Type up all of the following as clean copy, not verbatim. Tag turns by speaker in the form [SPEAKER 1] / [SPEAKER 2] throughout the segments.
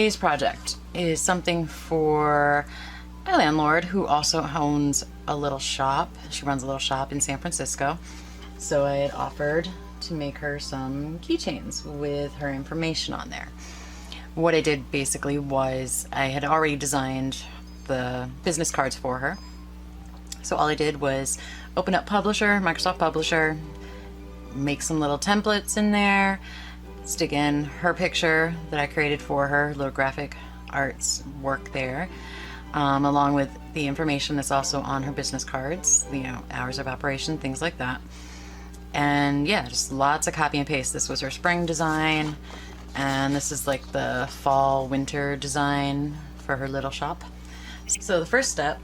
[SPEAKER 1] Today's project is something for my landlord, who also owns a little shop. She runs a little shop in San Francisco. So I had offered to make her some keychains with her information on there. What I did basically was I had already designed the business cards for her. So all I did was open up Publisher, Microsoft Publisher, make some little templates in there, stick in her picture that I created for her, little graphic arts work there, along with the information that's also on her business cards, you know, hours of operation, things like that. And yeah, just lots of copy and paste. This was her spring design, and this is like the fall winter design for her little shop. So the first step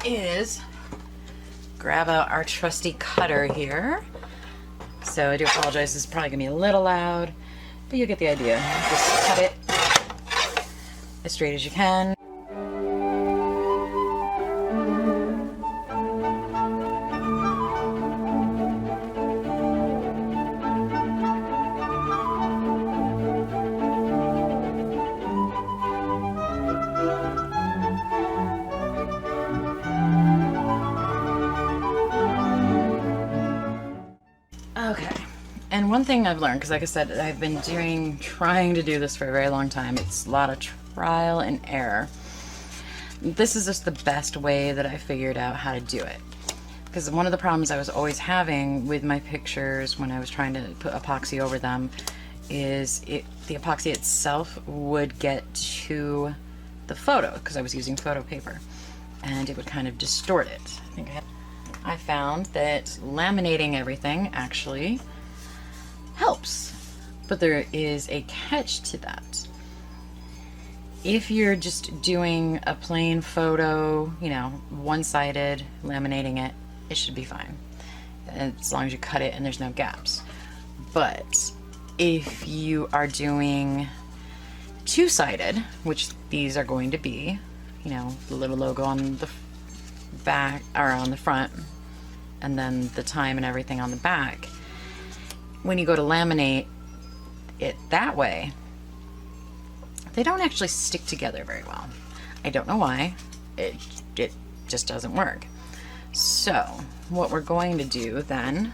[SPEAKER 1] is grab out our trusty cutter here. So I do apologize, this is probably gonna be a little loud, but you get the idea. Just cut it as straight as you can. Okay, and one thing I've learned, because like I said, I've been trying to do this for a very long time. It's a lot of trial and error. This is just the best way that I figured out how to do it. Because one of the problems I was always having with my pictures when I was trying to put epoxy over them is the epoxy itself would get to the photo, because I was using photo paper, and it would kind of distort it. I found that laminating everything actually helps, but there is a catch to that. If you're just doing a plain photo, you know, one-sided, laminating it, it should be fine, as long as you cut it and there's no gaps. But if you are doing two-sided, which these are going to be, you know, the little logo on the back or on the front, and then the time and everything on the back, when you go to laminate it that way, they don't actually stick together very well. I don't know why. It just doesn't work. So what we're going to do then,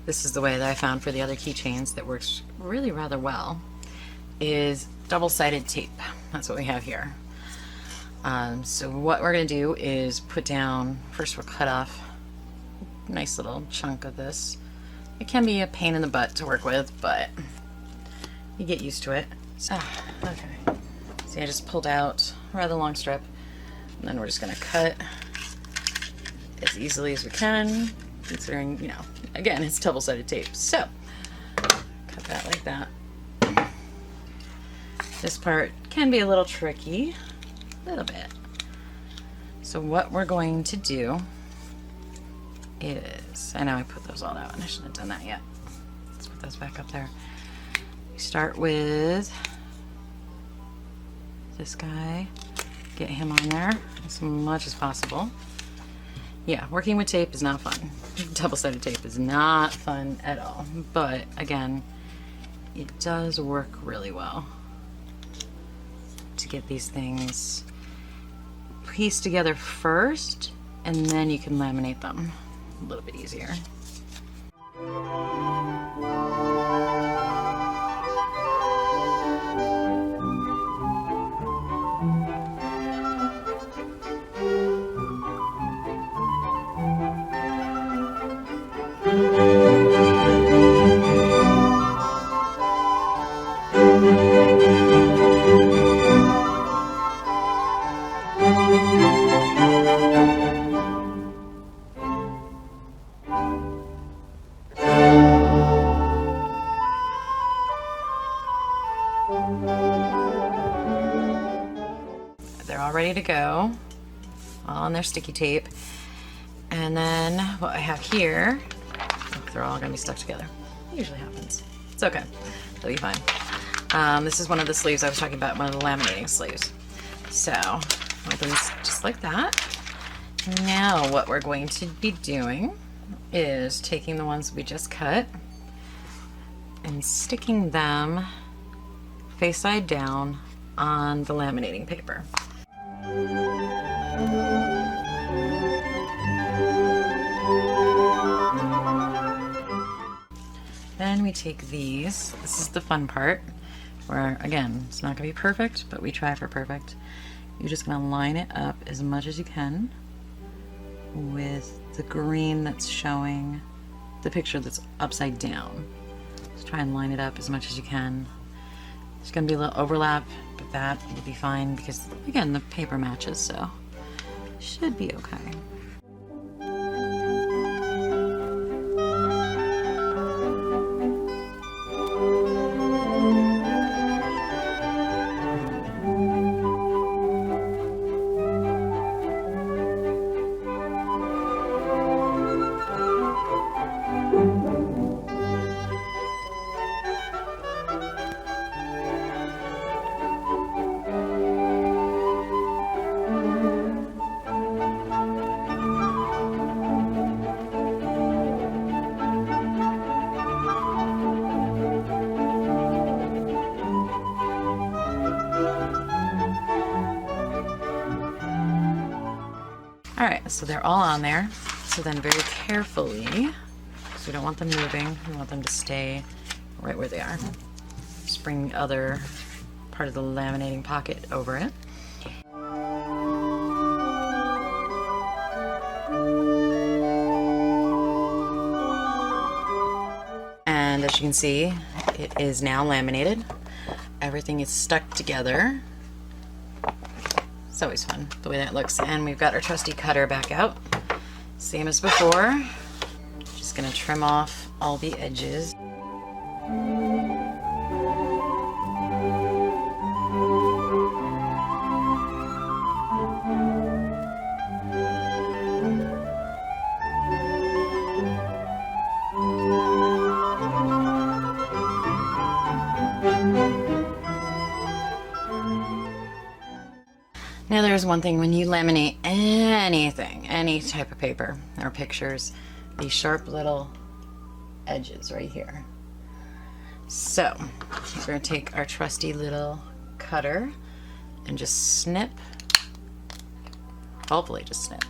[SPEAKER 1] this is the way that I found for the other keychains that works really rather well, is double-sided tape. That's what we have here. So what we're going to do is put down, first we'll cut off a nice little chunk of this. It can be a pain in the butt to work with, but you get used to it. Okay. See, I just pulled out a rather long strip, and then we're just going to cut as easily as we can, considering, you know, again, it's double-sided tape. So, cut that like that. This part can be a little tricky. A little bit. So what we're going to do is, I know I put those all out and I shouldn't have done that yet. Let's put those back up there. We start with this guy, get him on there as much as possible. Yeah, working with tape is not fun. Double-sided tape is not fun at all, but again, it does work really well to get these things pieced together first, and then you can laminate them a little bit easier. They're all ready to go, all on their sticky tape. And then what I have here, they're all gonna be stuck together. It usually happens. It's okay, they'll be fine. This is one of the sleeves I was talking about, one of the laminating sleeves. So, opens just like that. Now what we're going to be doing is taking the ones we just cut and sticking them face side down on the laminating paper. Then we take these. This is the fun part, where again, it's not gonna be perfect, but we try for perfect. You're just gonna line it up as much as you can with the green that's showing the picture that's upside down. Just try and line it up as much as you can. There's gonna be a little overlap, but that will be fine because again, the paper matches, so should be okay. Alright, so they're all on there. So then very carefully, because we don't want them moving, we want them to stay right where they are. Just bring the other part of the laminating pocket over it. And as you can see, it is now laminated. Everything is stuck together. It's always fun the way that looks. And we've got our trusty cutter back out. Same as before. Just gonna trim off all the edges. Now there's one thing, when you laminate anything, any type of paper or pictures, these sharp little edges right here. So we're going to take our trusty little cutter and just snip, hopefully just snip.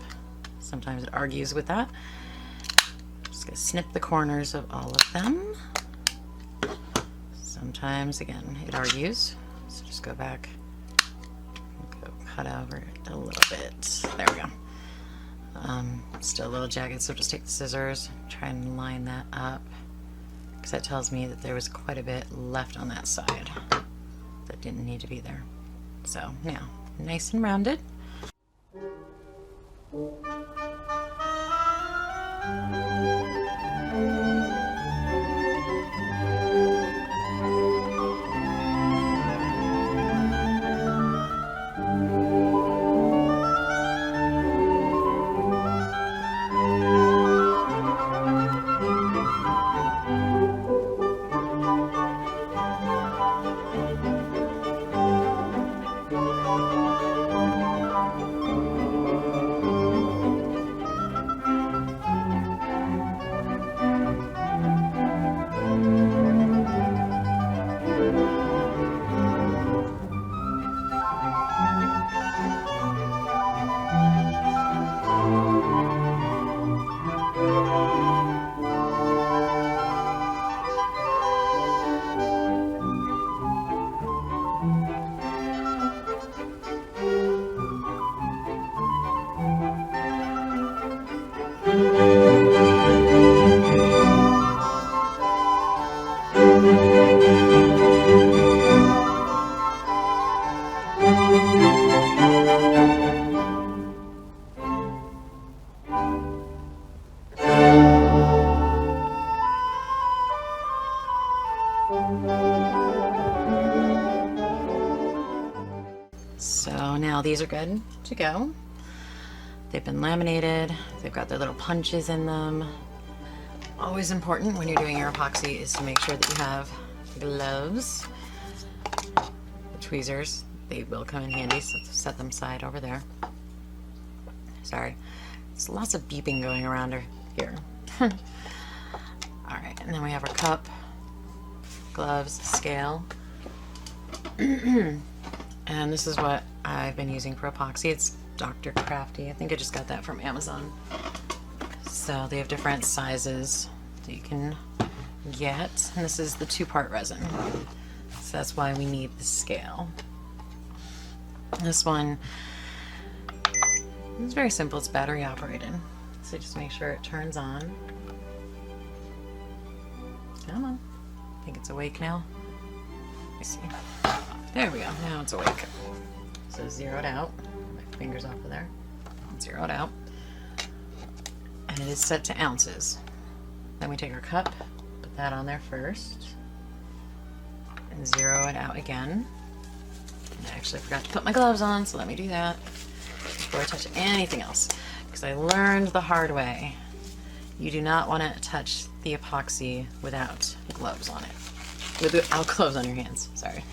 [SPEAKER 1] Sometimes it argues with that. Just going to snip the corners of all of them. Sometimes, again, it argues. So just go back. Cut over it a little bit. There we go. Still a little jagged, so just take the scissors, try and line that up, because that tells me that there was quite a bit left on that side that didn't need to be there. So now, nice and rounded. So now these are good to go. They've been laminated. They've got their little punches in them. Always important when you're doing your epoxy is to make sure that you have gloves. The tweezers, they will come in handy, so set them aside over there. Sorry, there's lots of beeping going around here. Alright, and then we have our cup, gloves, scale. And this is what I've been using for epoxy. It's Dr. Crafty. I think I just got that from Amazon. So they have different sizes that you can get. And this is the 2-part resin. So that's why we need the scale. This one is very simple. It's battery operated. So just make sure it turns on. Come on. I think it's awake now. Let me see. There we go. Now it's awake. So zeroed out. My fingers off of there. Zeroed out. And it is set to ounces. Then we take our cup, put that on there first, and zero it out again. And I actually forgot to put my gloves on, so let me do that before I touch anything else. Because I learned the hard way. You do not want to touch the epoxy without gloves on it. Without gloves on your hands, sorry.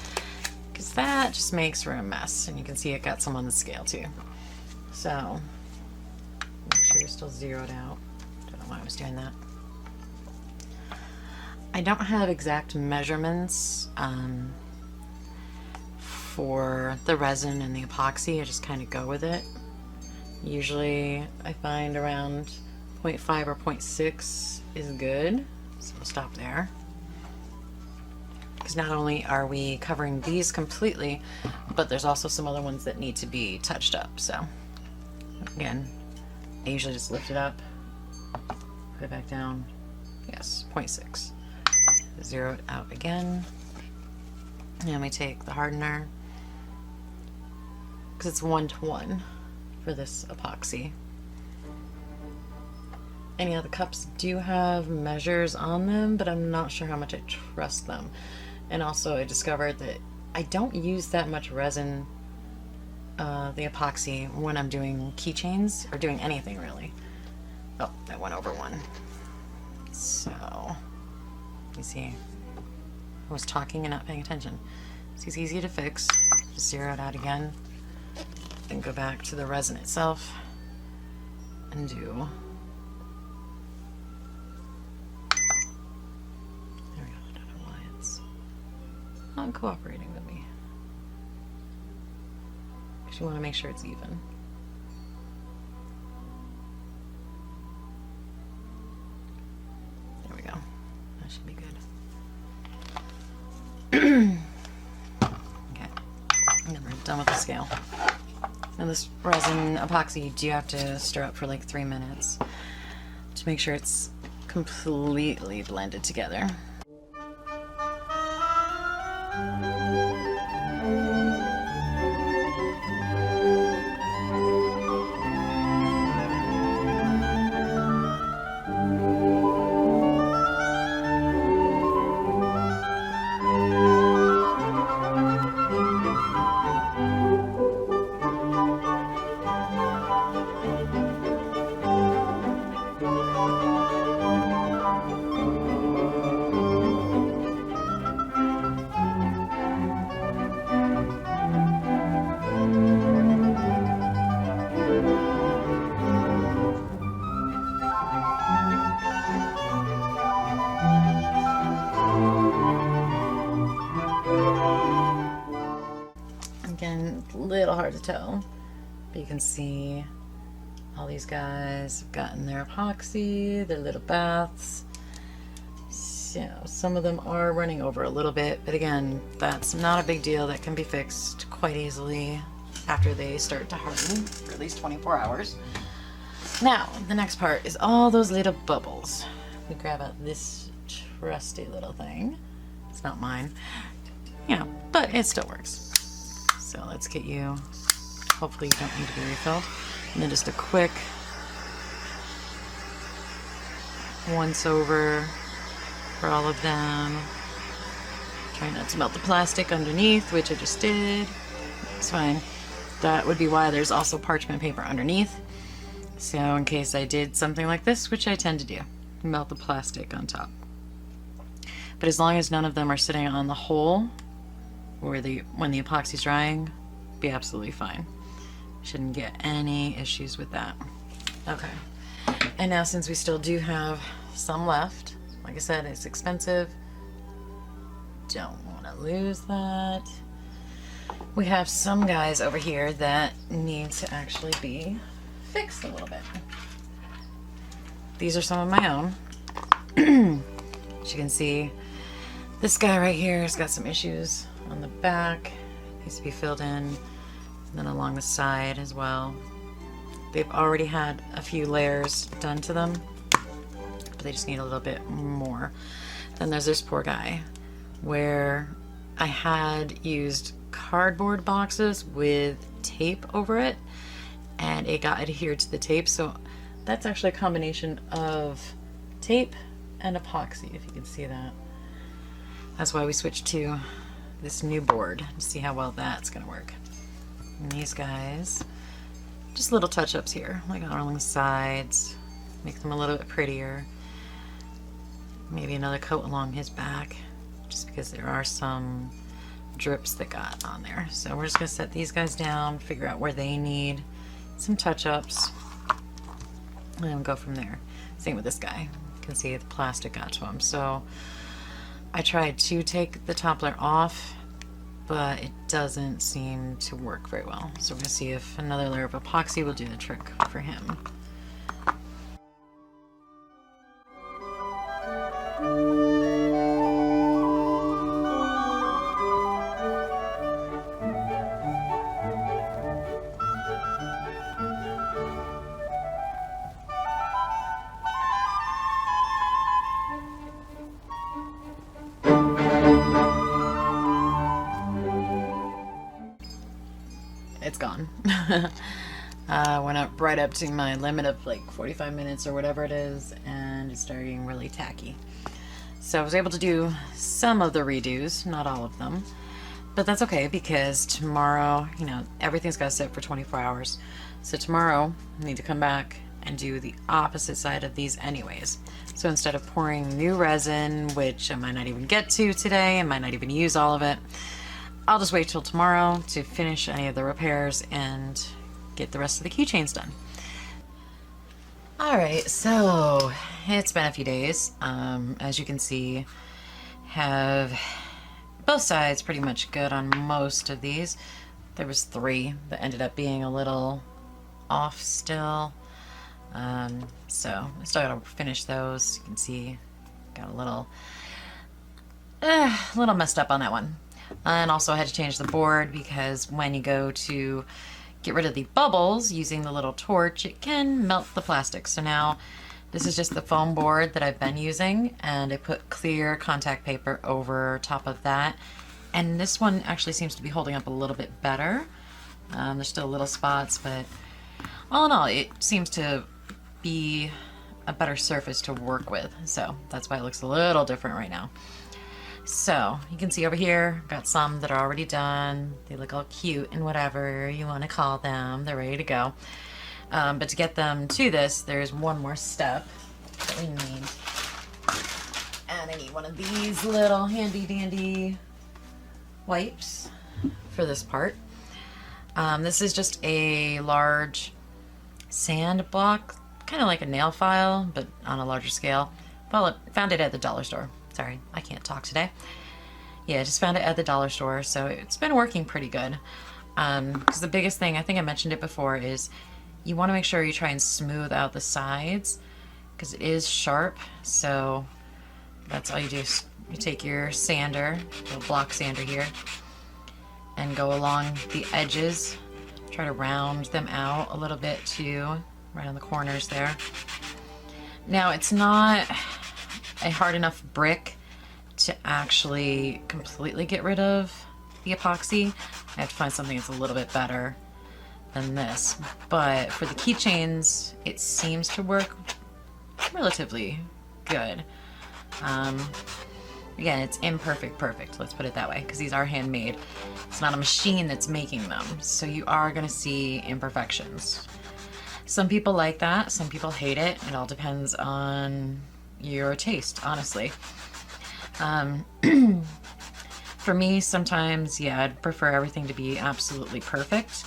[SPEAKER 1] Because that just makes for a mess. And you can see it got some on the scale too. So, make sure you're still zeroed out. Don't know why I was doing that. I don't have exact measurements for the resin and the epoxy. I just kind of go with it. Usually I find around 0.5 or 0.6 is good. So we'll stop there. Because not only are we covering these completely, but there's also some other ones that need to be touched up. So again, I usually just lift it up, put it back down. Yes, 0.6. Zero it out again. And we take the hardener, because it's 1:1 for this epoxy. Any other cups do have measures on them, but I'm not sure how much I trust them. And also I discovered that I don't use that much resin, the epoxy, when I'm doing keychains or doing anything really. Oh, that went over one. So, you see, I was talking and not paying attention. So it's easy to fix. Just zero it out again. Then go back to the resin itself and do. There we go. I don't know why it's not cooperating with me. Because you want to make sure it's even. There we go. That should be good. Okay, and then we're done with the scale. Now this resin epoxy, you do have to stir up for like 3 minutes to make sure it's completely blended together. Again, a little hard to tell, but you can see all these guys have gotten their epoxy, their little baths. So some of them are running over a little bit, but again, that's not a big deal. That can be fixed quite easily after they start to harden for at least 24 hours. Now, the next part is all those little bubbles. We grab out this trusty little thing. It's not mine, you know, but it still works. So let's get you, hopefully you don't need to be refilled. And then just a quick once over for all of them. Try not to melt the plastic underneath, which I just did. It's fine. That would be why there's also parchment paper underneath. So in case I did something like this, which I tend to do, melt the plastic on top. But as long as none of them are sitting on the hole where when the epoxy's drying, be absolutely fine. Shouldn't get any issues with that. Okay. And now since we still do have some left, like I said, it's expensive. Don't want to lose that. we have some guys over here that need to actually be fixed a little bit. These are some of my own. As you can see, this guy right here has got some issues on the back. Needs to be filled in. And then along the side as well. They've already had a few layers done to them, but they just need a little bit more. Then there's this poor guy where I had used cardboard boxes with tape over it, and it got adhered to the tape. So that's actually a combination of tape and epoxy, if you can see that. That's why we switched to this new board to see how well that's gonna work. And these guys, just little touch-ups here, like along the sides, make them a little bit prettier. Maybe another coat along his back, just because there are some drips that got on there. So we're just gonna set these guys down, figure out where they need some touch-ups, and then go from there. Same with this guy. You can see the plastic got to him. So I tried to take the top layer off, but it doesn't seem to work very well. So we're gonna see if another layer of epoxy will do the trick for him. It's gone. Went up right up to my limit of like 45 minutes or whatever it is, and it's starting really tacky. So I was able to do some of the redos, not all of them, but that's okay because tomorrow, you know, everything's got to sit for 24 hours. So tomorrow I need to come back and do the opposite side of these anyways. So instead of pouring new resin, which I might not even get to today, I might not even use all of it, I'll just wait till tomorrow to finish any of the repairs and get the rest of the keychains done. Alright, so it's been a few days. As you can see, have both sides pretty much good on most of these. There was 3 that ended up being a little off still. So I still gotta finish those. You can see got a little messed up on that one. And also I had to change the board because when you go to get rid of the bubbles using the little torch, it can melt the plastic. So now this is just the foam board that I've been using, and I put clear contact paper over top of that. And this one actually seems to be holding up a little bit better. There's still little spots, but all in all, it seems to be a better surface to work with. So that's why it looks a little different right now. So you can see over here, got some that are already done. They look all cute and whatever you want to call them. They're ready to go. But to get them to this, there's one more step that we need. And I need one of these little handy dandy wipes for this part. This is just a large sand block, kind of like a nail file, but on a larger scale. Well, I found it at the dollar store. Sorry, I can't talk today. Yeah, I just found it at the dollar store, so it's been working pretty good. Because the biggest thing, I think I mentioned it before, is you want to make sure you try and smooth out the sides, because it is sharp. So that's all you do. Is you take your sander, little block sander here, and go along the edges. Try to round them out a little bit too, right on the corners there. Now, it's not a hard enough brick to actually completely get rid of the epoxy. I have to find something that's a little bit better than this. But for the keychains, it seems to work relatively good. Again, it's imperfect perfect, let's put it that way, because these are handmade. It's not a machine that's making them, so you are going to see imperfections. Some people like that, some people hate it. It all depends on your taste, honestly. For me, sometimes, yeah, I'd prefer everything to be absolutely perfect,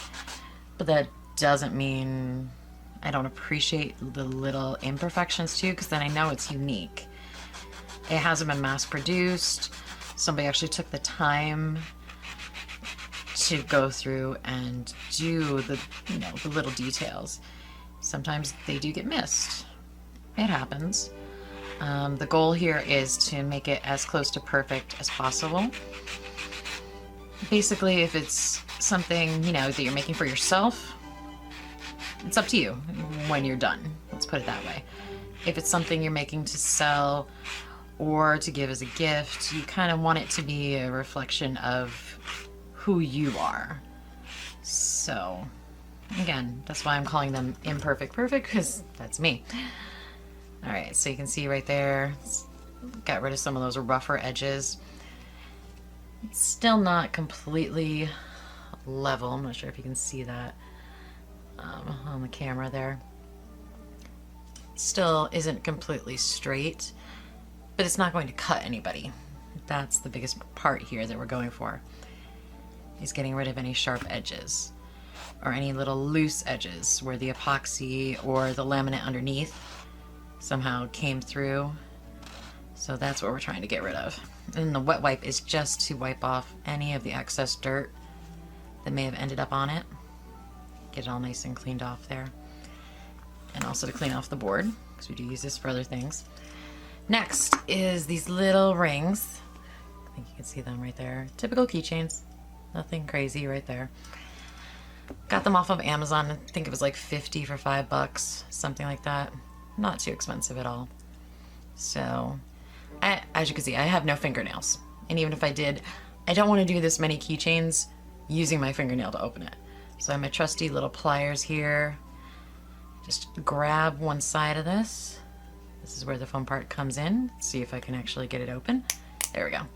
[SPEAKER 1] but that doesn't mean I don't appreciate the little imperfections too, because then I know it's unique. It hasn't been mass produced. Somebody actually took the time to go through and do the, you know, the little details. Sometimes they do get missed. It happens. The goal here is to make it as close to perfect as possible. Basically, if it's something, you know, that you're making for yourself, it's up to you when you're done. Let's put it that way. If it's something you're making to sell or to give as a gift, you kind of want it to be a reflection of who you are. So, again, that's why I'm calling them imperfect perfect, because that's me. Alright, so you can see right there, got rid of some of those rougher edges. It's still not completely level. I'm not sure if you can see that on the camera there. Still isn't completely straight, but it's not going to cut anybody. That's the biggest part here that we're going for, is getting rid of any sharp edges or any little loose edges where the epoxy or the laminate underneath somehow came through. So that's what we're trying to get rid of. And the wet wipe is just to wipe off any of the excess dirt that may have ended up on it. Get it all nice and cleaned off there. And also to clean off the board, because we do use this for other things. Next is these little rings. I think you can see them right there. Typical keychains. Nothing crazy right there. Got them off of Amazon. I think it was like 50 for $5, something like that. Not too expensive at all. So, as you can see, I have no fingernails. And even if I did, I don't want to do this many keychains using my fingernail to open it. So I have my trusty little pliers here. Just grab one side of this. This is where the foam part comes in. See if I can actually get it open. There we go. I'm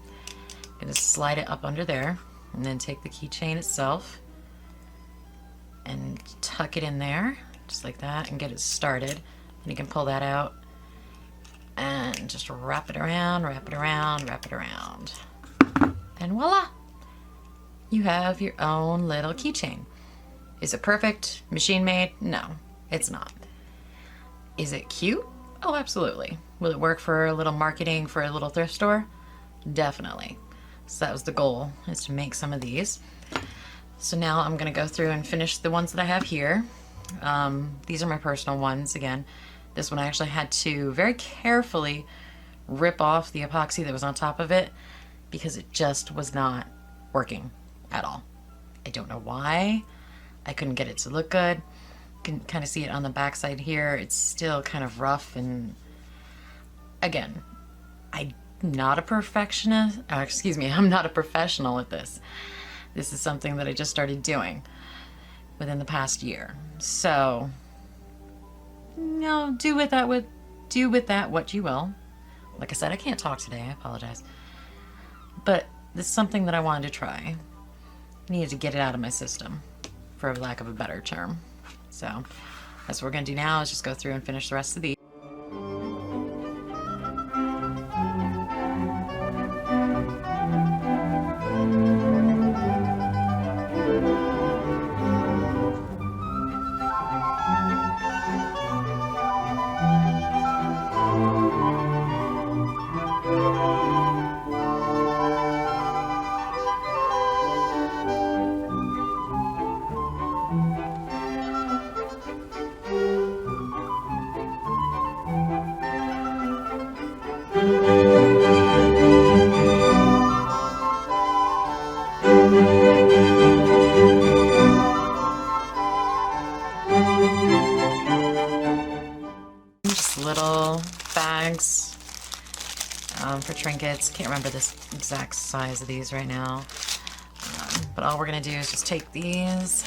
[SPEAKER 1] gonna slide it up under there and then take the keychain itself and tuck it in there just like that and get it started. And you can pull that out and just wrap it around, wrap it around, wrap it around. And voila! You have your own little keychain. Is it perfect? Machine made? No, it's not. Is it cute? Oh, absolutely. Will it work for a little marketing for a little thrift store? Definitely. So that was the goal, is to make some of these. So now I'm gonna go through and finish the ones that I have here. These are my personal ones. Again, this one I actually had to very carefully rip off the epoxy that was on top of it because it just was not working at all. I don't know why. I couldn't get it to look good. You can kind of see it on the back side here. It's still kind of rough, and again, I'm not a perfectionist. I'm not a professional at this. This is something that I just started doing within the past year. So, no, do with that what you will. Like I said, I can't talk today. I apologize. But this is something that I wanted to try. I needed to get it out of my system, for lack of a better term. So that's what we're gonna do now, is just go through and finish the rest of these. Just little bags for trinkets. Can't remember this exact size of these right now. But all we're gonna do is just take these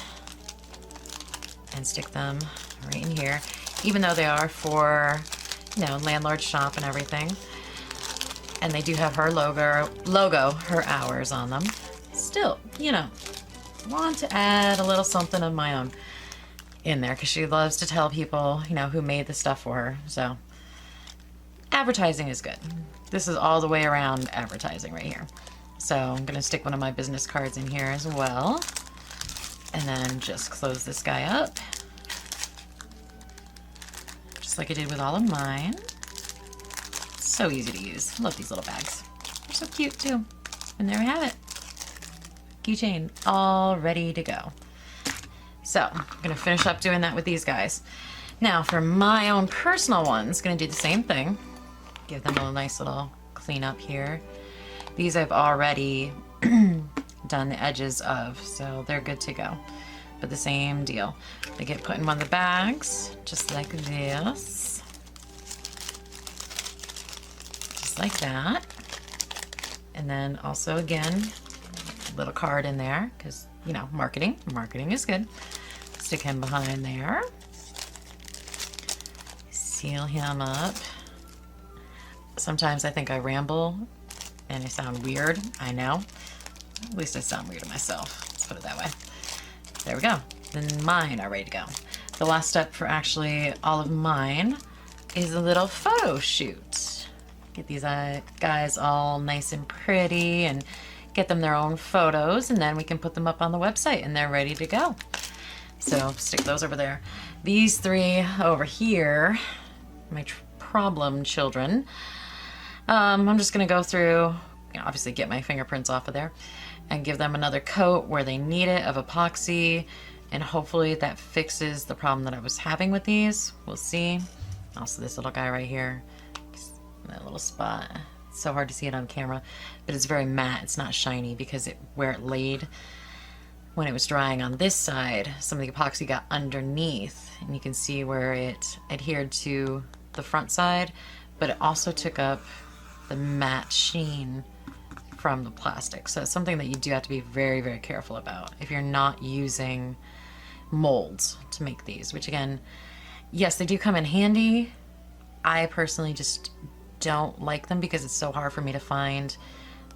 [SPEAKER 1] and stick them right in here. Even though they are for, you know, landlord shop and everything. And they do have her logo, her hours on them. Still, you know, want to add a little something of my own in there because she loves to tell people, you know, who made the stuff for her. So advertising is good. This is all the way around advertising right here. So I'm gonna stick one of my business cards in here as well, and then just close this guy up just like I did with all of mine. So easy to use. Love these little bags. They're so cute too. And there we have it. keychain all ready to go. So I'm gonna finish up doing that with these guys. Now for my own personal ones, gonna do the same thing. Give them a nice little clean up here. These I've already done the edges of, so they're good to go. But the same deal. They get put in one of the bags, just like this. Just like that. And then also again, a little card in there, because, you know, marketing is good. Stick him behind there. Seal him up. Sometimes I think I ramble and I sound weird. I know. At least I sound weird to myself. Let's put it that way. There we go. Then mine are ready to go. The last step for actually all of mine is a little photo shoot. Get these guys all nice and pretty and get them their own photos, and then we can put them up on the website and they're ready to go. So stick those over there. These three over here, my problem children, I'm just gonna go through, you know, obviously get my fingerprints off of there and give them another coat where they need it of epoxy, and hopefully that fixes the problem that I was having with these. We'll see. Also this little guy right here, that little spot. It's so hard to see it on camera, but it's very matte. It's not shiny because where it laid when it was drying on this side, some of the epoxy got underneath, and you can see where it adhered to the front side, but it also took up the matte sheen from the plastic. So it's something that you do have to be very, very careful about if you're not using molds to make these, which again, yes, they do come in handy. I personally just don't like them because it's so hard for me to find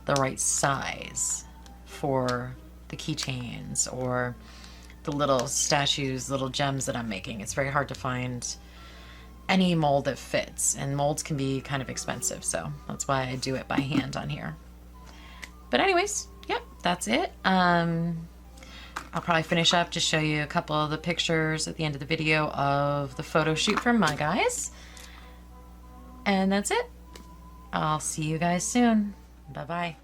[SPEAKER 1] the right size for the keychains or the little statues, little gems that I'm making. It's very hard to find any mold that fits, and molds can be kind of expensive, so that's why I do it by hand on here. But anyways, yep, that's it. I'll probably finish up, just show you a couple of the pictures at the end of the video of the photo shoot from my guys. And that's it. I'll see you guys soon. Bye-bye.